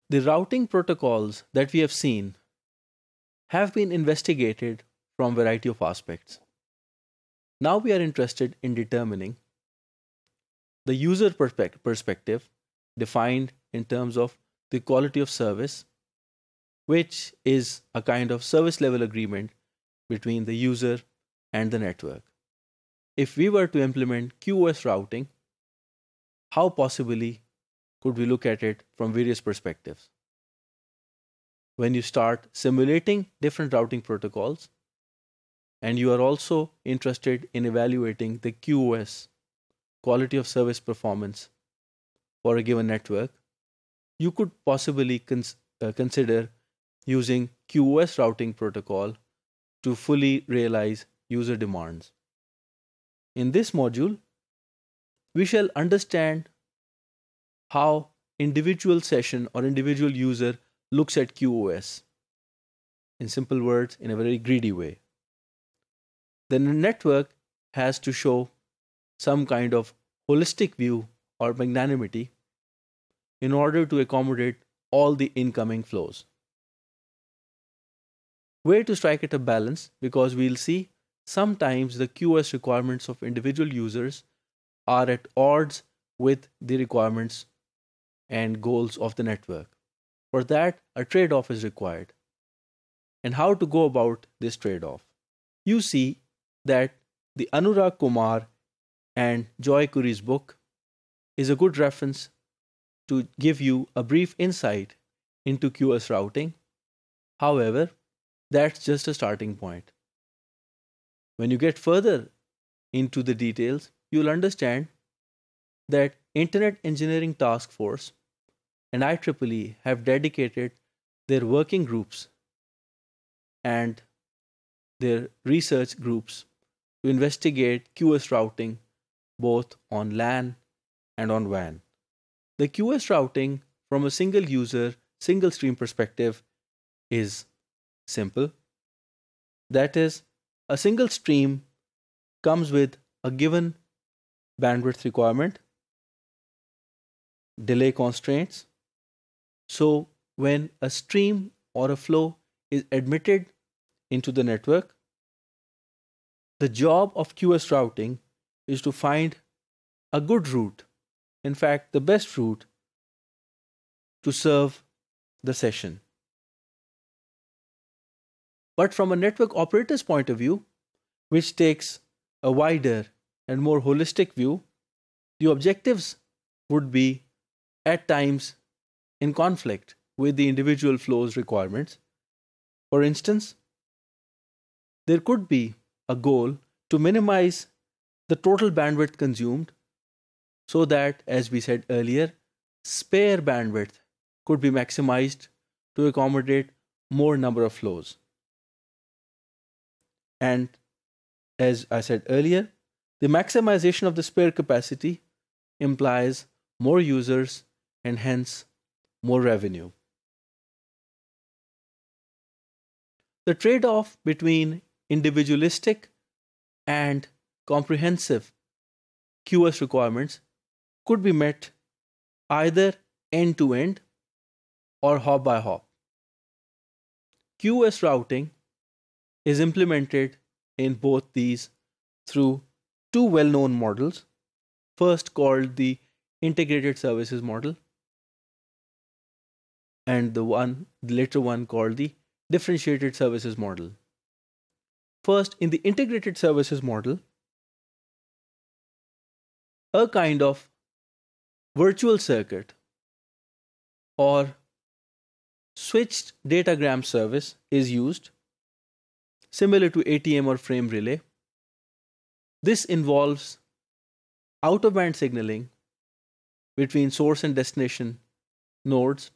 The routing protocols that we have seen have been investigated from a variety of aspects. Now we are interested in determining the user perspective defined in terms of the quality of service, which is a kind of service level agreement between the user and the network. If we were to implement QoS routing, how possibly could we look at it from various perspectives? When you start simulating different routing protocols, and you are also interested in evaluating the QoS, quality of service performance, for a given network, you could possibly consider using QoS routing protocol to fully realize user demands. In this module, we shall understand how individual session or individual user looks at QoS. In simple words, in a very greedy way. Then the network has to show some kind of holistic view or magnanimity in order to accommodate all the incoming flows. Where to strike at a balance, because we'll see sometimes the QoS requirements of individual users are at odds with the requirements and goals of the network. For that, a trade-off is required. And how to go about this trade-off? You see that the Anurag Kumar and Joy Curry's book is a good reference to give you a brief insight into QoS routing. However, that's just a starting point. When you get further into the details, you'll understand that Internet Engineering Task Force and IEEE have dedicated their working groups and their research groups to investigate QoS routing both on LAN and on WAN. The QoS routing from a single user, single stream perspective is simple. That is, a single stream comes with a given bandwidth requirement, delay constraints. So when a stream or a flow is admitted into the network, the job of QoS routing is to find a good route, in fact, the best route to serve the session. But from a network operator's point of view, which takes a wider and more holistic view, the objectives would be at times in conflict with the individual flow's requirements. For instance, there could be a goal to minimize the total bandwidth consumed so that, as we said earlier, spare bandwidth could be maximized to accommodate more number of flows. And as I said earlier, the maximization of the spare capacity implies more users and hence more revenue. The trade-off between individualistic and comprehensive QoS requirements could be met either end-to-end or hop by hop. QoS routing is implemented in both these through two well-known models, first called the integrated services model and the later one called the differentiated services model. First, in the integrated services model, a kind of virtual circuit or switched datagram service is used, similar to ATM or frame relay. This involves out-of-band signaling between source and destination nodes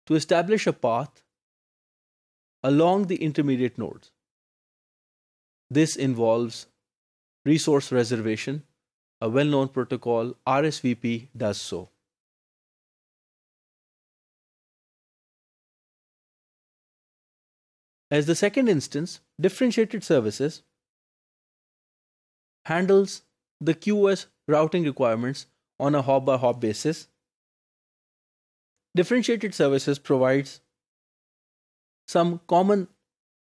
to establish a path along the intermediate nodes. This involves resource reservation. A well-known protocol, RSVP, does so. As the second instance, differentiated services handles the QoS routing requirements on a hop-by-hop basis. Differentiated services provides some common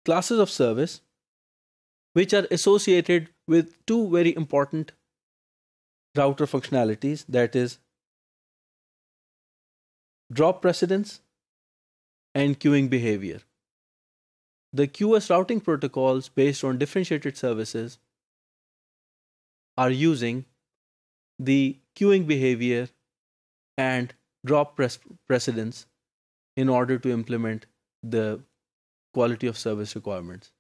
classes of service which are associated with two very important router functionalities, that is drop precedence and queuing behavior. The QoS routing protocols based on differentiated services are using the queuing behavior and drop precedence in order to implement the quality of service requirements.